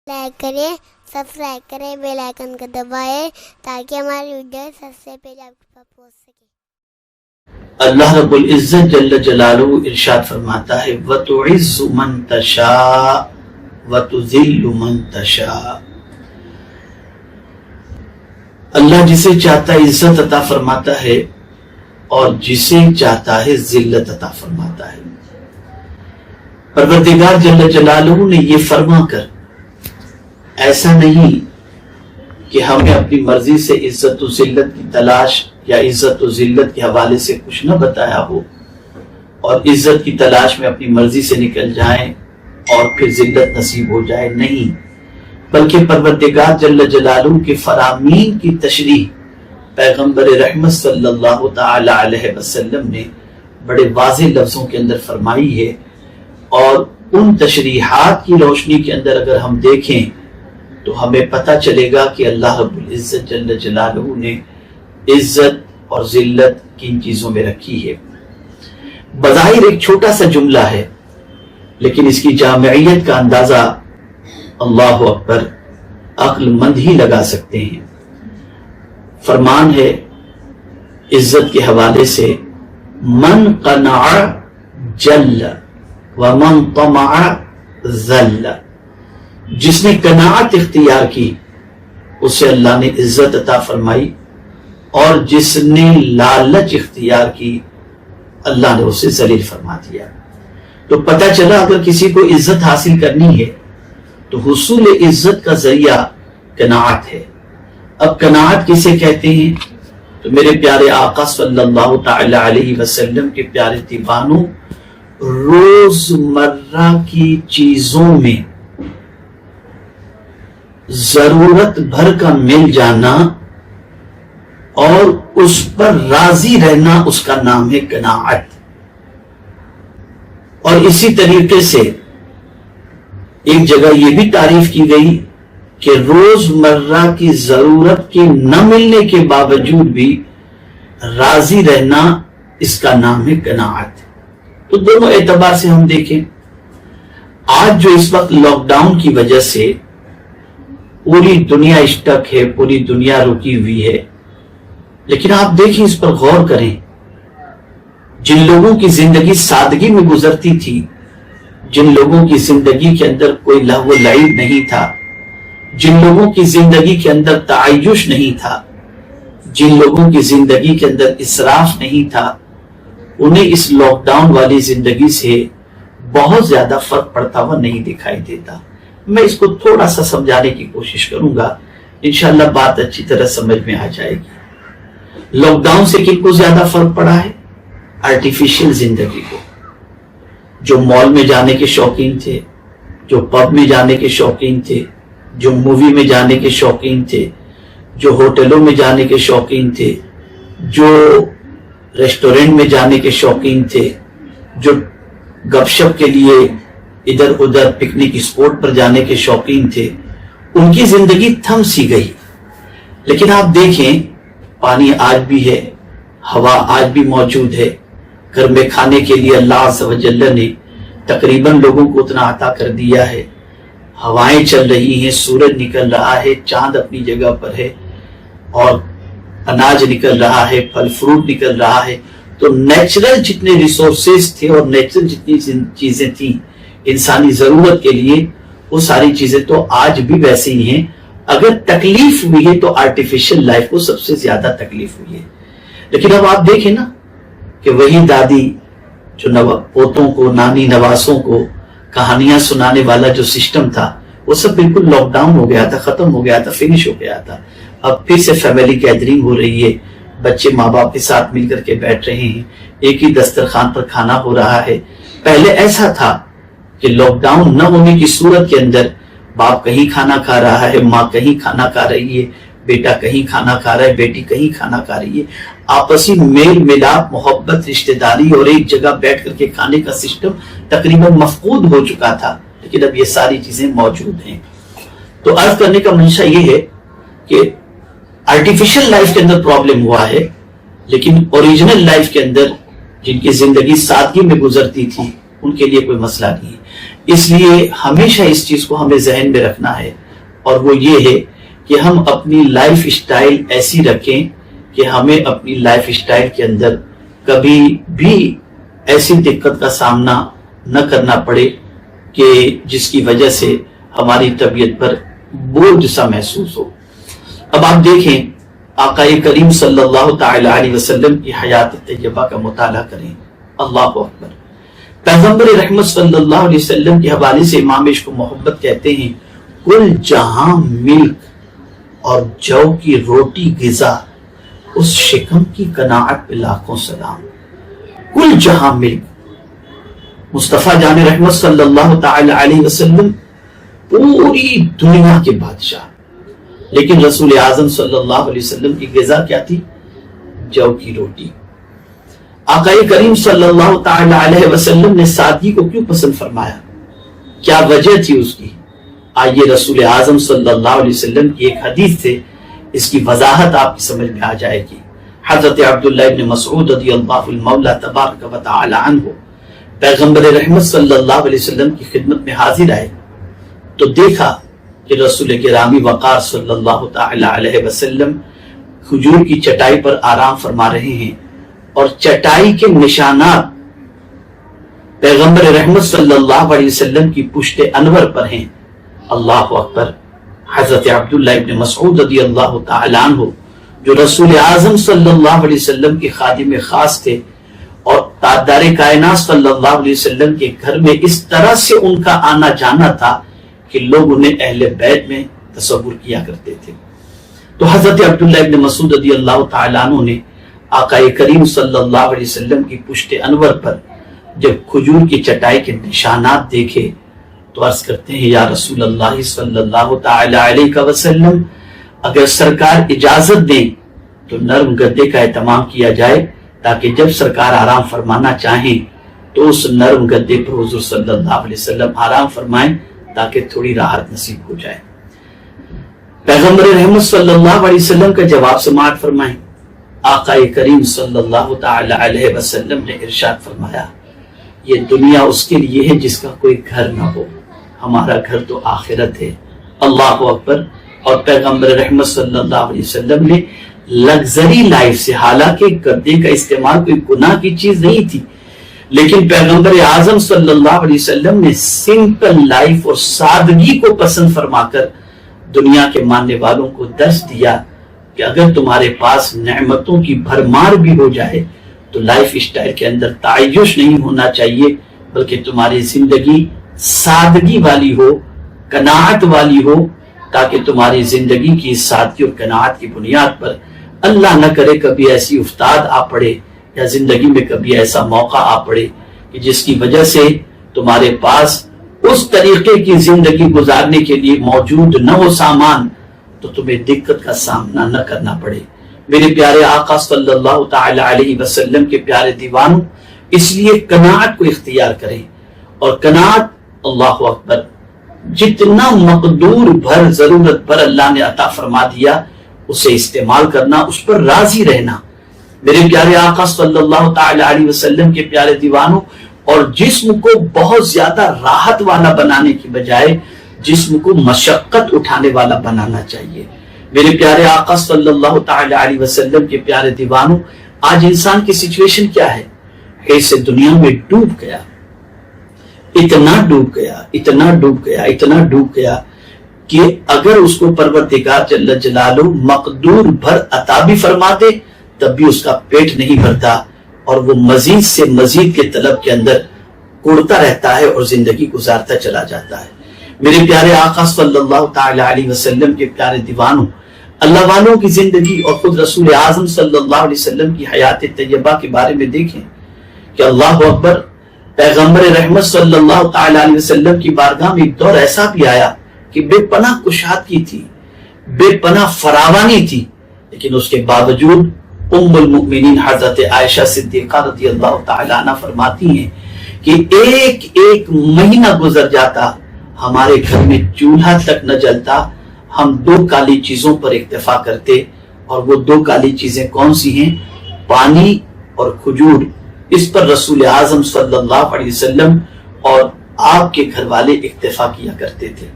Like کریں، subscribe کریں، bell icon کو دبائیں تاکہ ہماری ویڈیو سب سے پہلے آپ کے پاس پہنچ سکے۔ اللہ رب العزت جل جلالہ ارشاد فرماتا ہے وَتُعِزُّ مَن تَشَاءُ وَتُذِلُّ مَن تَشَاءُ۔ اللہ جسے چاہتا ہے عزت عطا فرماتا ہے اور جسے چاہتا ہے ذلت عطا فرماتا ہے۔ پروردگار جل جلالہ نے یہ فرما کر ایسا نہیں کہ ہمیں اپنی مرضی سے عزت و ذلت کی تلاش یا عزت و ذلت کے حوالے سے کچھ نہ بتایا ہو اور عزت کی تلاش میں اپنی مرضی سے نکل جائیں اور پھر ذلت نصیب ہو جائے، نہیں، بلکہ پروردگار جل جلالہ کے فرامین کی تشریح پیغمبر رحمت صلی اللہ تعالی علیہ وسلم نے بڑے واضح لفظوں کے اندر فرمائی ہے، اور ان تشریحات کی روشنی کے اندر اگر ہم دیکھیں تو ہمیں پتہ چلے گا کہ اللہ رب العزت جل جلالہ نے عزت اور ذلت کن چیزوں میں رکھی ہے۔ بظاہر ایک چھوٹا سا جملہ ہے لیکن اس کی جامعیت کا اندازہ اللہ اکبر عقل مند ہی لگا سکتے ہیں۔ فرمان ہے عزت کے حوالے سے من قنع جل ومن طمع ذل، جس نے قناعت اختیار کی اسے اللہ نے عزت عطا فرمائی، اور جس نے لالچ اختیار کی اللہ نے اسے ذلیل فرما دیا۔ تو پتہ چلا اگر کسی کو عزت حاصل کرنی ہے تو حصول عزت کا ذریعہ قناعت ہے۔ اب قناعت کسے کہتے ہیں؟ تو میرے پیارے آقا صلی اللہ تعالی علیہ وسلم کے پیارے دیوانوں، روزمرہ کی چیزوں میں ضرورت بھر کا مل جانا اور اس پر راضی رہنا، اس کا نام ہے قناعت۔ اور اسی طریقے سے ایک جگہ یہ بھی تعریف کی گئی کہ روزمرہ کی ضرورت کے نہ ملنے کے باوجود بھی راضی رہنا، اس کا نام ہے قناعت۔ تو دونوں اعتبار سے ہم دیکھیں، آج جو اس وقت لاک ڈاؤن کی وجہ سے پوری دنیا اسٹک ہے، پوری دنیا رکی ہوئی ہے، لیکن آپ دیکھیں، اس پر غور کریں، جن لوگوں کی زندگی سادگی میں گزرتی تھی، جن لوگوں کی زندگی کے اندر کوئی لہو و لعب نہیں تھا، جن لوگوں کی زندگی کے اندر تعیش نہیں تھا، جن لوگوں کی زندگی کے اندر اسراف نہیں تھا، انہیں اس لاک ڈاؤن والی زندگی سے بہت زیادہ فرق پڑتا ہوا نہیں دکھائی دیتا۔ میں اس کو تھوڑا سا سمجھانے کی کوشش کروں گا، انشاءاللہ بات اچھی طرح سمجھ میں آ جائے گی۔ لاک ڈاؤن سے کن کو زیادہ فرق پڑا ہے؟ آرٹیفیشل زندگی کو، جو مال میں جانے کے شوقین تھے، جو پب میں جانے کے شوقین تھے، جو مووی میں جانے کے شوقین تھے، جو ہوٹلوں میں جانے کے شوقین تھے، جو ریسٹورنٹ میں جانے کے شوقین تھے، جو گپ شپ کے لیے ادھر ادھر پکنک اسپاٹ پر جانے کے شوقین تھے، ان کی زندگی تھم سی گئی۔ لیکن آپ دیکھیں، پانی آج بھی ہے، ہوا آج بھی موجود ہے، گھر میں کھانے کے لیے اللہ عز و جل نے تقریباً لوگوں کو اتنا عطا کر دیا ہے، ہوائیں چل رہی ہیں، سورج نکل رہا ہے، چاند اپنی جگہ پر ہے، اور اناج نکل رہا ہے، پھل فروٹ نکل رہا ہے۔ تو نیچرل جتنے ریسورسز تھے اور نیچرل جتنی چیزیں تھیں انسانی ضرورت کے لیے، وہ ساری چیزیں تو آج بھی ویسے ہی ہیں۔ اگر تکلیف ہوئی ہے تو آرٹیفیشل لائف کو سب سے زیادہ تکلیف ہوئی ہے۔ لیکن اب آپ دیکھیں نا کہ وہی دادی جو پوتوں کو، نانی نواسوں کو کہانیاں سنانے والا جو سسٹم تھا، وہ سب بالکل لاک ڈاؤن ہو گیا تھا، ختم ہو گیا تھا، فنش ہو گیا تھا۔ اب پھر سے فیملی گیدرنگ ہو رہی ہے، بچے ماں باپ کے ساتھ مل کر کے بیٹھ رہے ہیں، ایک ہی دسترخوان پر کھانا ہو رہا ہے۔ پہلے ایسا تھا کہ لاک ڈاؤن نہ ہونے کی صورت کے اندر باپ کہیں کھانا کھا رہا ہے، ماں کہیں کھانا کھا رہی ہے، بیٹا کہیں کھانا کھا رہا ہے، بیٹی کہیں کھانا کھا رہی ہے، آپسی میل ملاپ، محبت، رشتہ داری اور ایک جگہ بیٹھ کر کے کھانے کا سسٹم تقریباً مفقود ہو چکا تھا، لیکن اب یہ ساری چیزیں موجود ہیں۔ تو عرض کرنے کا منشا یہ ہے کہ آرٹیفیشل لائف کے اندر پرابلم ہوا ہے، لیکن اوریجنل لائف کے اندر جن کی زندگی سادگی میں گزرتی تھی ان کے لیے کوئی مسئلہ نہیں ہے۔ اس لیے ہمیشہ اس چیز کو ہمیں ذہن میں رکھنا ہے، اور وہ یہ ہے کہ ہم اپنی لائف سٹائل ایسی رکھیں کہ ہمیں اپنی لائف سٹائل کے اندر کبھی بھی ایسی دقت کا سامنا نہ کرنا پڑے کہ جس کی وجہ سے ہماری طبیعت پر بوجھ سا محسوس ہو۔ اب آپ دیکھیں، آقا کریم صلی اللہ تعالی علیہ وسلم کی حیات طیبہ کا مطالعہ کریں۔ اللہ اکبر۔ پیغمبر رحمت صلی اللہ علیہ وسلم کے حوالے سے امام عشق و محبت کہتے ہیں، کل جہاں ملک اور جو کی روٹی غذا، اس شکم کی قناعت پہ لاکھوں سلام۔ کل جہاں ملک، مصطفیٰ جان رحمت صلی اللہ تعالی علیہ وسلم پوری دنیا کے بادشاہ، لیکن رسول اعظم صلی اللہ علیہ وسلم کی غذا کیا تھی؟ جو کی روٹی۔ آقا کریم صلی اللہ تعالی علیہ وسلم نے سادگی کو کیوں پسند فرمایا؟ کیا وجہ تھی اس کی؟ آئیے رسول اعظم صلی اللہ علیہ وسلم کی ایک حدیث سے اس کی وضاحت آپ کی سمجھ میں آ جائے گی۔ حضرت عبداللہ ابن مسعود رضی اللہ المولا تبارک و تعالی عنہ پیغمبر رحمت صلی اللہ علیہ وسلم کی خدمت میں حاضر آئے تو دیکھا کہ رسول گرامی وقار صلی اللہ تعالی علیہ وسلم کھجور کی چٹائی پر آرام فرما رہے ہیں، اور چٹائی کے نشانات پیغمبر رحمت صلی اللہ علیہ وسلم کی پشت انور پر ہیں۔ اللہ اکبر۔ حضرت عبداللہ ابن مسعود رضی اللہ تعالی عنہ جو رسول اعظم صلی اللہ علیہ وسلم کے خادم خاص تھے، اور تاجدار کائنات صلی اللہ علیہ وسلم کے گھر میں اس طرح سے ان کا آنا جانا تھا کہ لوگ انہیں اہل بیت میں تصور کیا کرتے تھے۔ تو حضرت عبداللہ ابن مسعود رضی اللہ تعالیٰ عنہ نے آقا کریم صلی اللہ علیہ وسلم کی پشت انور پر جب کھجور کی چٹائی کے نشانات دیکھے تو عرض کرتے ہیں، یا رسول اللہ صلی اللہ تعالی علیہ وسلم، اگر سرکار اجازت دیں تو نرم گدے کا اہتمام کیا جائے تاکہ جب سرکار آرام فرمانا چاہیں تو اس نرم گدے پر حضور صلی اللہ علیہ وسلم آرام فرمائیں تاکہ تھوڑی راحت نصیب ہو جائے۔ پیغمبر رحمت صلی اللہ علیہ وسلم کا جواب سماعت فرمائیں۔ آقا کریم صلی اللہ تعالی علیہ وسلم نے ارشاد فرمایا، یہ دنیا اس کے لیے ہے جس کا کوئی گھر نہ ہو، ہمارا گھر تو آخرت ہے۔ اللہ اکبر۔ اور پیغمبر رحمت صلی اللہ علیہ وسلم نے لگزری لائف سے، حالانکہ گدے کا استعمال کوئی گناہ کی چیز نہیں تھی، لیکن پیغمبر اعظم صلی اللہ علیہ وسلم نے سمپل لائف اور سادگی کو پسند فرما کر دنیا کے ماننے والوں کو درس دیا کہ اگر تمہارے پاس نعمتوں کی بھرمار بھی ہو جائے تو لائف سٹائل کے اندر تعیش نہیں ہونا چاہیے، بلکہ تمہاری زندگی سادگی والی ہو، قناعت والی ہو، تاکہ تمہاری زندگی کی سادگی اور قناعت کی بنیاد پر اللہ نہ کرے کبھی ایسی افتاد آ پڑے یا زندگی میں کبھی ایسا موقع آ پڑے کہ جس کی وجہ سے تمہارے پاس اس طریقے کی زندگی گزارنے کے لیے موجود نہ ہو سامان، تو تمہیں دقت کا سامنا نہ کرنا پڑے۔ میرے پیارے آقا صلی اللہ تعالی علیہ وسلم کے پیارے دیوانوں، اس لیے قناعت کو اختیار کریں، اور قناعت، اللہ اکبر، جتنا مقدور بھر ضرورت بھر اللہ نے عطا فرما دیا اسے استعمال کرنا، اس پر راضی رہنا۔ میرے پیارے آقا صلی اللہ تعالی علیہ وسلم کے پیارے دیوانوں، اور جسم کو بہت زیادہ راحت والا بنانے کی بجائے جسم کو مشقت اٹھانے والا بنانا چاہیے۔ میرے پیارے آقا صلی اللہ تعالی علیہ وسلم کے پیارے دیوانوں، آج انسان کی سچویشن کیا ہے؟ ایسے دنیا میں ڈوب گیا، اتنا ڈوب گیا، اتنا ڈوب گیا، اتنا ڈوب گیا کہ اگر اس کو پروردگار جل جلالہ مقدور بھر عطا بھی فرما دے تب بھی اس کا پیٹ نہیں بھرتا، اور وہ مزید سے مزید کے طلب کے اندر کوڑتا رہتا ہے اور زندگی گزارتا چلا جاتا ہے۔ میرے پیارے آقا صلی اللہ تعالی علیہ وسلم کے پیارے دیوانوں، اللہ والوں کی زندگی اور خود رسول اعظم صلی اللہ علیہ وسلم کی حیات طیبہ کے بارے میں دیکھیں کہ اللہ اکبر، پیغمبر رحمت صلی اللہ تعالی علیہ وسلم کی بارگاہ میں ایک دور ایسا بھی آیا کہ بے پناہ کشادگی تھی، بے پناہ فراوانی تھی، لیکن اس کے باوجود ام المؤمنین حضرت عائشہ صدیقہ رضی اللہ تعالی عنہ فرماتی ہیں کہ ایک ایک مہینہ گزر جاتا ہمارے گھر میں چولہا تک نہ جلتا، ہم 2 کالی چیزوں پر اکتفا کرتے، اور وہ 2 کالی چیزیں کون سی ہیں؟ پانی اور کھجور۔ اس پر رسول اعظم صلی اللہ علیہ وسلم اور آپ کے گھر والے اکتفا کیا کرتے تھے۔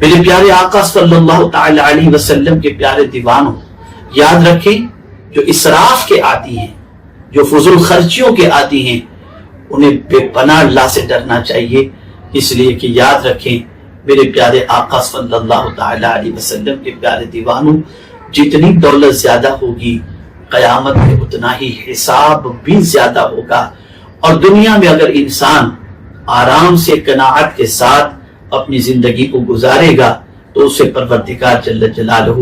میرے پیارے آقا صلی اللہ تعالی علیہ وسلم کے پیارے دیوانوں، یاد رکھیں جو اسراف کے عادی ہیں، جو فضول خرچیوں کے عادی ہیں، انہیں بے پناہ اللہ سے ڈرنا چاہیے، اس لیے کہ یاد رکھیں میرے پیارے آقا صلی اللہ تعالی علیہ وسلم کے پیارے دیوانوں، جتنی دولت زیادہ ہوگی قیامت میں اتنا ہی حساب بھی زیادہ ہوگا، اور دنیا میں اگر انسان آرام سے قناعت کے ساتھ اپنی زندگی کو گزارے گا تو اسے پروردگار جل جلالہ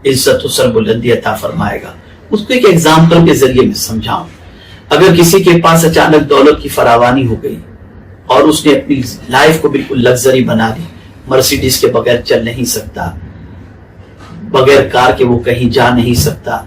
عزت و سر بلندی عطا فرمائے گا۔ اس کو ایک ایگزامپل کے ذریعے میں سمجھاؤں، اگر کسی کے پاس اچانک دولت کی فراوانی ہو گئی اور اس نے اپنی لائف کو بالکل لگژری بنا لی، مرسیڈیز کے بغیر چل نہیں سکتا، بغیر کار کے وہ کہیں جا نہیں سکتا،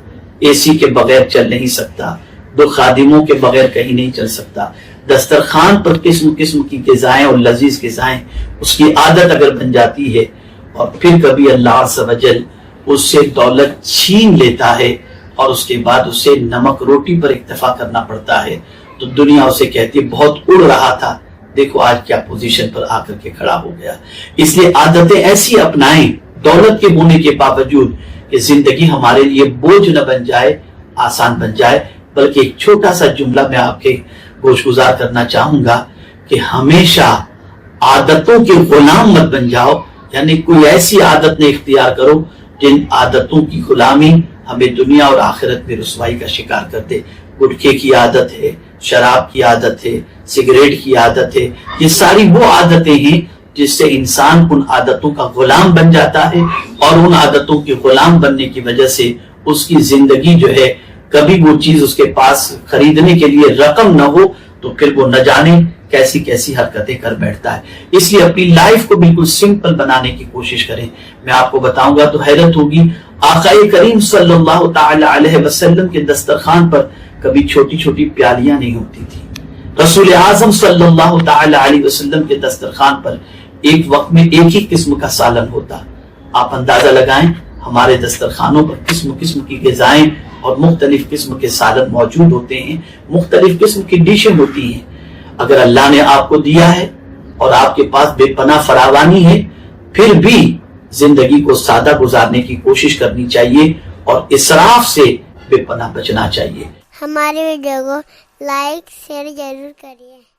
اے سی کے بغیر چل نہیں سکتا، 2 خادموں کے بغیر کہیں نہیں چل سکتا، دسترخوان پر قسم قسم کی غذائیں اور لذیذ غذائیں اس کی عادت اگر بن جاتی ہے، اور پھر کبھی اللہ عز و جل اس سے دولت چھین لیتا ہے اور اس کے بعد اسے نمک روٹی پر اکتفا کرنا پڑتا ہے، تو دنیا اسے کہتی ہے بہت اڑ رہا تھا، دیکھو آج کیا پوزیشن پر آ کر کے کھڑا ہو گیا۔ اس لیے عادتیں ایسی اپنائیں دولت کے ہونے کے باوجود کہ زندگی ہمارے لیے بوجھ نہ بن جائے، آسان بن جائے۔ بلکہ ایک چھوٹا سا جملہ میں آپ کے گوش گزار کرنا چاہوں گا کہ ہمیشہ عادتوں کے غلام مت بن جاؤ، یعنی کوئی ایسی عادت نے اختیار کرو جن عادتوں کی غلامی ہمیں دنیا اور آخرت میں رسوائی کا شکار کر دے۔ گٹکے کی عادت ہے، شراب کی عادت ہے، سگریٹ کی عادت ہے، یہ ساری وہ عادتیں ہیں جس سے انسان ان عادتوں کا غلام بن جاتا ہے، اور ان عادتوں کے غلام بننے کی وجہ سے اس کی زندگی جو ہے، کبھی وہ چیز اس کے پاس خریدنے کے لیے رقم نہ ہو تو پھر وہ نہ جانے کیسی کیسی حرکتیں کر بیٹھتا ہے۔ اس لیے اپنی لائف کو بالکل سمپل بنانے کی کوشش کریں۔ میں آپ کو بتاؤں گا تو حیرت ہوگی، آقا کریم صلی اللہ تعالی علیہ وسلم کے دسترخوان پر کبھی چھوٹی چھوٹی پیالیاں نہیں ہوتی تھی۔ رسول اعظم صلی اللہ تعالی علیہ وسلم کے دسترخوان پر ایک وقت میں ایک ہی قسم کا سالن ہوتا۔ آپ اندازہ لگائیں ہمارے دسترخوانوں پر قسم قسم کی غذائیں اور مختلف قسم کے سالن موجود ہوتے ہیں، مختلف قسم کی ڈشیں ہوتی ہیں۔ اگر اللہ نے آپ کو دیا ہے اور آپ کے پاس بے پناہ فراوانی ہے، پھر بھی زندگی کو سادہ گزارنے کی کوشش کرنی چاہیے اور اسراف سے بے پناہ بچنا چاہیے۔ ہماری ویڈیو کو لائک شیئر ضرور کریے۔